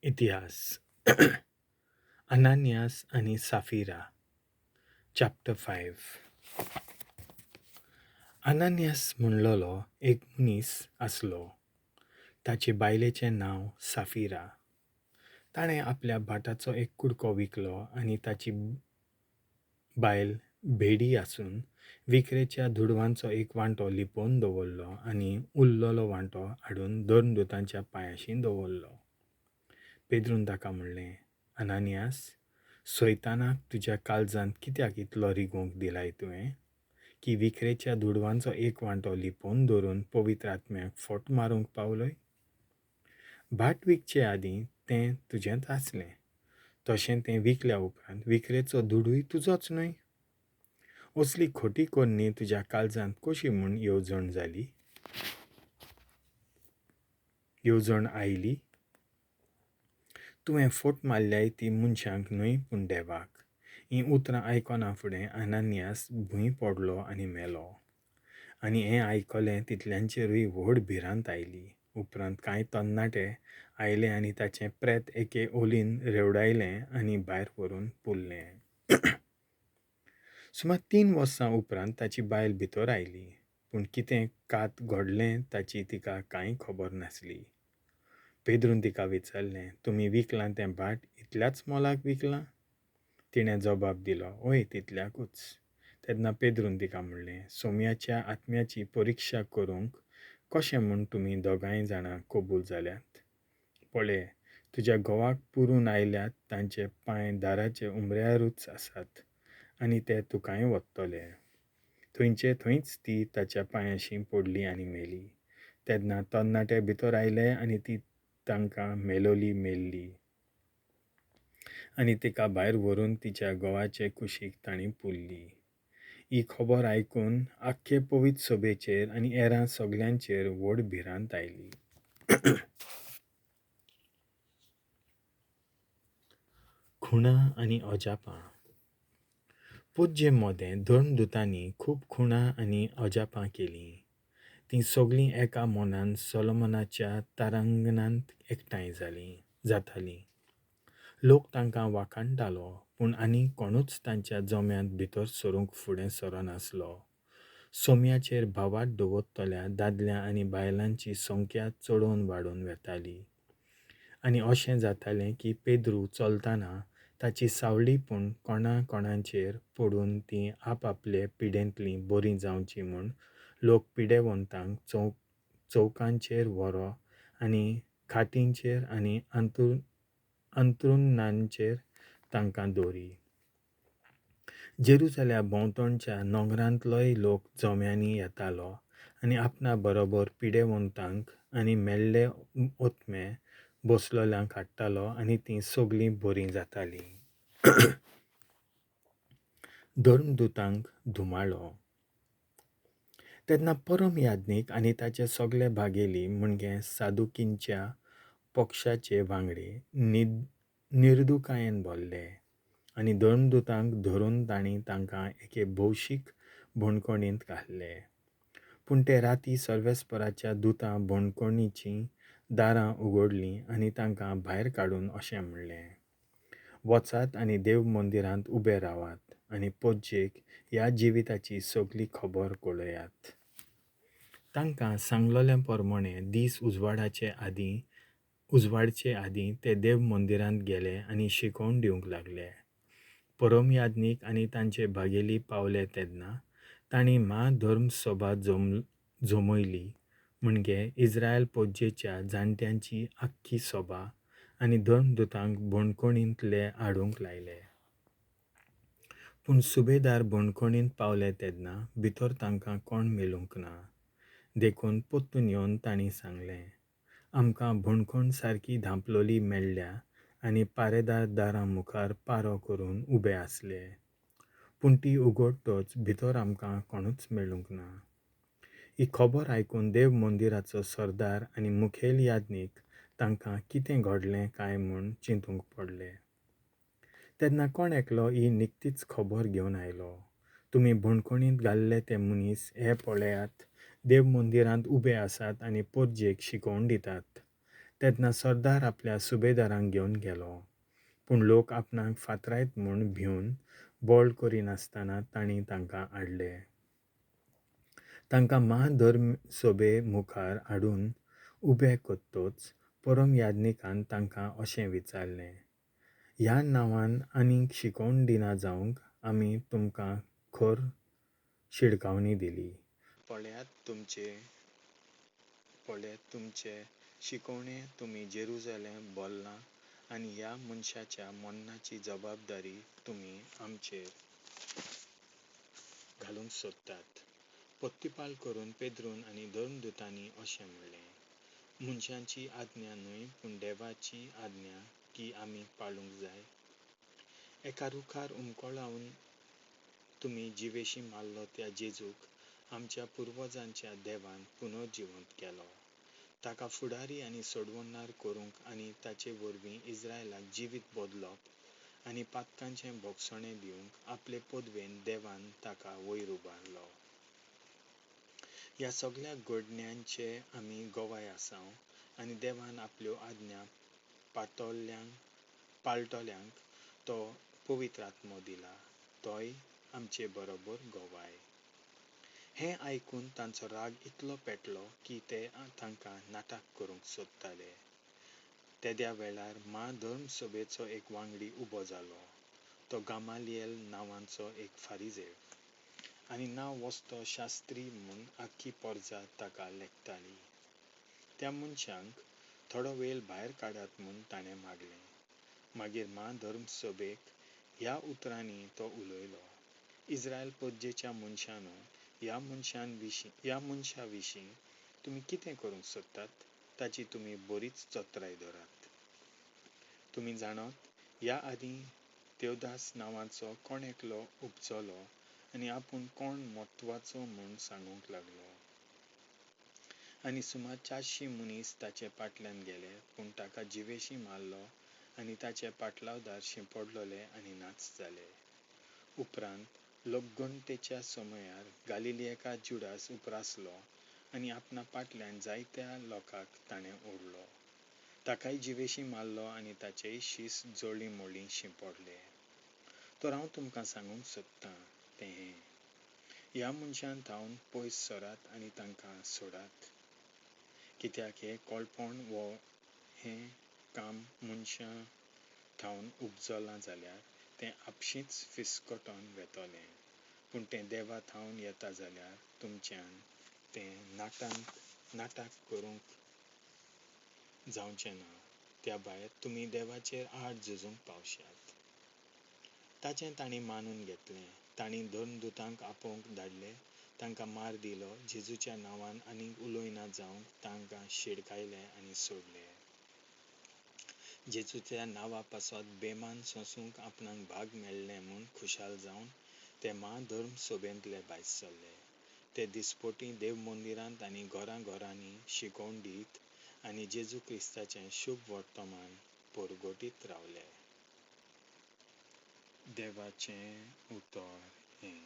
इतिहास. अनानियास आणि साफिरा. चॅप्टर 5. अनानियास म्हणलोलो एक मनीस आसलो. ताचे बायलेचें नांव साफिरा. ताणें आपल्या भाटाचो एक कुडको विकलो आनी ताची बायल भेडी आसून विक्रेच्या दुडवांचो एक वांटो लिपोवन दवरलो आनी उरलोलो वांटो हाडून दोन दुतांच्या पांयाशी दवरलो. पेद्रून ताका म्हणलें, अनानियास, सैतानाक तुज्या काळजांत कित्याक इतलो रिगूंक दिलाय तुवें, की विक्रेच्या दुडवांचो एक वांटो लिपोवन दवरून पवित्र आत्म्याक फोट मारूंक पावलोय? भाट विकचे आदीं तें तुजेंच आसलें. तशें तें विकल्या उपरांत विक्रेचो दुडूय तुजोच न्हय. असली खोटी कोन्नी तुज्या काळजांत कशी म्हूण येवजण आयली? तुवें फोट मारल्याय ती मनशांक न्हय पूण देवाक. हीं उतरां आयकना फुडें अनानियास भूंय पडलो आनी मेलो. आनी हें आयकलें तितल्यांचेरूय व्हड भिरांत आयली. उपरांत कांय तरणाटे आयले आनी ताचें प्रेत एके ओलीन रेवडायलें आनी भायर व्हरून पुरलें. सुमार 3 वर्सां उपरांत ताची बायल भितर आयली, पूण कितें कात घडलें ताची तिका कांय खबर नासली. पेद्रून तिका विचारलें, तुमी विकलां तें भाट इतल्याच मोलाक विकलां? तिणें जबाब दिलो, ओय, तितल्याकूच. तेन्ना पेद्रून तिका म्हणलें, सोम्याच्या आत्म्याची परिक्षा करूंक कशें म्हूण तुमी दोगांय जाणां कबूल जाल्यात? पळय, तुज्या घोवाक पुरून आयल्यात तांचे पांय दाराचे उमऱ्यारूच आसात आनी ते तुकांय वत्तले. थंयचे थंयच ती ताच्या पांयाशी पडली आनी मेली. तेन्ना तरणाटे भितर आयले आनी ती तांकां मेल्ली आनी तिका भायर व्हरून तिच्या घोवाचे कुशीक तांणी पुरली. ही खबर आयकून आख्खे पवित्र सभेचेर आनी हेरां सगल्यांचेर व्हड भिरांत आयली. खुणां आनी अजापां. पुज्य मोदें दोन दुतांनी खूब खुणां आनी अजापां केलीं. तीं सगळीं एका मोनान सोलोमनाच्या तारांगणांत एकठांय जातालीं. लोक तांकां वाखाणटालो, पूण आनी कोणूच तांच्या जोम्यांत भितर सरूंक फुडें सरनासलो. सोम्याचेर भावार्थ दवरतल्या दादल्या आनी बायलांची संख्या चडोवन वाडून वेताली. आनी अशें जातालें की पेद्रू चलतना ताची सावळी पूण कोणाचेर पडून तीं आपआपले पिडेंतलीं बरीं जावचीं म्हूण लोक पिडेवंतांक चौकांचेर व्हरो आनी खाटींचेर आनी अंथरुणांचेर तांकां दवरी. जेरुसल्या भोंवतणच्या नोंगरांतलोय लोक जोम्यांनी येतालो आनी आपणा बरोबर पिडेवंतांक आनी मेल्ले ओतमे बसलोल्यांक हाडटालो आनी तीं सगळीं बरीं जातालीं. धर्मदुतांक धुमाळो. तेन्ना परम याज्ञीक आनी ताचे सगळे भागेली म्हणजे सादुकींच्या पक्षाचे वांगडी निर्दुकायेन भरले आनी धर्मदुतांक धरून तांणी तांकां एके भौशीक भोंडकोणींत घातले. पूण ते राती सर्वेस्पराच्या दुतां भोंडकोणीचीं दारां उगडलीं आनी तांकां भायर काडून अशें म्हणलें, वचात आनी देव मंदिरांत उबे रावात आनी पोज्जेक ह्या जिविताची सगळी खबर कळयात. तांकां सांगलोले प्रमाणें दीस उजवाडचे आदीं ते देव मंदिरांत गेले आनी शिकोवन दिवंक लागले. परम याज्ञीक आनी तांचे भागेली पावले तेन्ना तांणी धर्मसभा जमयली, म्हणजे इस्रायल पोज्जेच्या जाणट्यांची आख्खी सभा, आनी धर्मदुतांक भोंडकोणींतले हाडूंक लायले. पूण सुबेदार भोंडकोणींत पावले तेन्ना भितर तांकां कोण मेळूंक ना. देखून पोत्तून येवन तांणी सांगलें, आमकां भोंडकोण सारकी धांपलोली मेळ्ळ्या आनी पारेदार दारां मुखार पारो करून उबे आसले. पूण ती उगडटोच भितर आमकां कोणूच मेळूंक ना. ही खबर आयकून देव मंदिराचो सरदार आनी मुखेल याज्ञीक तांकां कितें घडलें काय म्हूण चिंतूंक पडले. तेन्ना कोण एकलो ही निकतीच खबर घेवन आयलो, तुमी भोंडकोणींत घाल्ले ते मनीस हे पळयात, देव मंदिरांत उबे आसात आनी पोरजेक शिकोवन दितात. तेन्ना सरदार आपल्या सुबेदारांक घेवन गेलो. पूण लोक आपणाक फातरायत म्हूण भिवन बोळ करिनासतना तांणी तांकां हाडले. तांकां महाधर्म सोबे मुखार हाडून उबे कोत्तोच परम याज्ञिकान तांकां अशें विचारलें, ह्या नांवान आनीक शिकोवन दिना जावंक आमी तुमकां खर शिडकावणी दिली. पळयात तुमचे शिकवणे तुमी जेरुजालेम बोल्ला आनी ह्या मनशाच्या मरणाची जबाबदारी तुमी आमचेर घालूंक सोदतात. पोत्तीपाल करून पेद्रून आनी धर्मदुतांनी अशें म्हणलें, मनशांची आज्ञा न्हय पूण देवाची आज्ञा की आमी पाळूंक जाय. एका रुखार हुमको लावन तुमी जिवेशी मारलो त्या जेजूक आमच्या पुर्वजांच्या देवान पुनर्जिवंत केलो. ताका फुडारी आनी सोडवणदार करूंक आनी ताचे वरवीं इस्रायलाक जिवीत बदलप आनी पातकांचें भोगसणें दिवंक आपले पदवेन देवान ताका वयर उबारलो. ह्या सगळ्या घडण्यांचे आमी गवाय आसाव आनी देवान आपल्यो आज्ञा पाळटल्यांक तो पवित्र आत्मो दिला, तोय आमचे बरोबर गवाय. हें आयकून तांचो राग इतलो पेटलो की ते तांकां नाटाक करूंक सोदताले. तेद्या वेळार महाधर्मसभेचो एक वांगडी उबो जालो. तो गामालियल नांवाचो एक फारिझेव आनी नांव वस्तो शास्त्री म्हूण आख्खी पोरजात ताका लेखताली. त्या मनशाक थोडो वेळ भायर काडात म्हूण ताणें मागलें. मागीर महाधर्मसभेक ह्या उतरांनी तो उलयलो, इस्रायल पोरजेच्या मनशांनो, ह्या मनशा विशीं तुमी कितें करूंक सोदतात ताची तुमी बरीच चोत्राय धरात. तुमी जाणोत, ह्या आदी देवदास नांवाचो कोण एकलो उपजलो आनी आपूण कोण म्हत्वाचो म्हूण सांगूंक लागलो. आनी सुमार 400 मनीस ताचे फाटल्यान गेले पूण ताका जिवेशी मारलो आनी ताचे पाटलावदार शिंपडलोले आनी नाच जाले. उपरांत लोकगणतेच्या समयार गालिलियेकार जुडास उप्रासलो आनी आपणा फाटल्यान जायत्या लोकांक ताणें ओडलो. ताकाय जिवेशी मारलो आनी ताचेय शीस जोडली मोडली शिंपडले. तर हांव तुमकां सांगूंक सोदतां तें हें, ह्या मनशां थावन पयस सरात आनी तांकां सोडात. कित्याक हें कळपण वो हें काम मनशां थावन उपजलां जाल्यार तें आपशींच फिसकटोन वेतोलें, पूण तें देवा थावन येता जाल्यार तुमच्यान तें नाटाक करूंक जावचें ना. त्या भायर तुमी देवाचेर आड झुजूंक पावश्यात. ताचें तांणी मानून घेतलें. तांणी धर्मदुतांक आपोवंक धाडले, तांकां मार दिलो, जेजूच्या नांवान आनीक उलयना जावंक तांकां शिडकायले आनी सोडले. जेजूच्या नांवा पासत बेमान सोंसूंक आपणाक भाग मेळ्ळें म्हूण खुशाल जावन ते महाधर्मसभेंतले भायर सरले. ते दिसपटी देव मंदिरांत आनी घरांनी शिकोवन दीत आनी जेजू क्रिस्ताचें शुभ वर्तमान परगटीत रावले. देवाचें उतर हें.